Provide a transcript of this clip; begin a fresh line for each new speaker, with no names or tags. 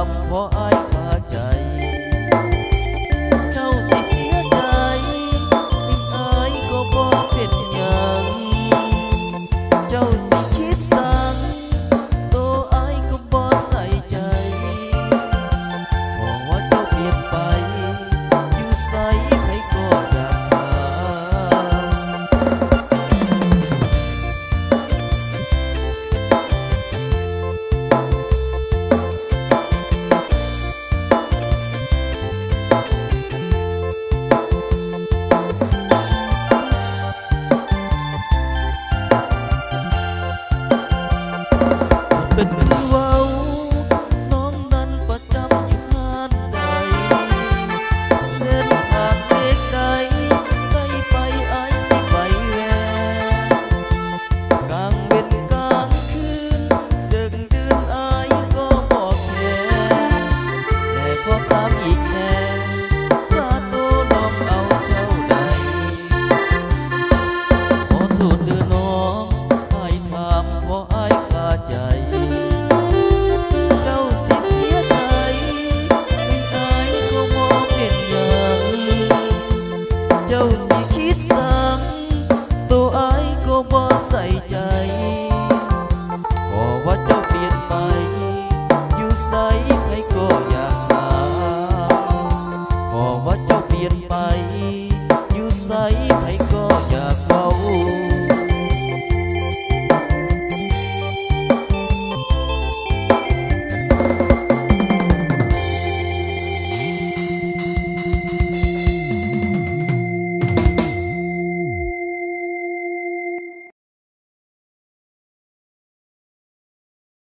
ามเพราะอายคาใจเจ้าสิเสียใจถึงอายก็บ่เป็นหยังเจ้าสิคิดสั่งตัวอายก็บ่ใส่ใจเพราะว่าเจ้าเปลี่ยนไปอยู่ไสใครก็อยากถามเป็นคือเว้าน้องนั้นประจำอยู่งานใดเส้นทางเล็กใดใกล้ไปอายสิไปแวะกลางเว้นกลางคืนดึกดื่นอายก็บอกแค่แต่ขอถามอีกแน่ถ้าตัวน้องเอาเจ้าใดขอโทษเด้อน้องอายถามเพราะอายคาใจเจ้าสิเสียใจไม่อายก็บ่เป็นหยังเจ้าสิคิดสั่งตัวอายก็บ่ใส่ใจเพราะว่าเจ้าเปลี่ยนไปอยู่ไสใครก็อยากถามเพราะว่าเจ้าเปลี่ยนไปอยู่ไสใค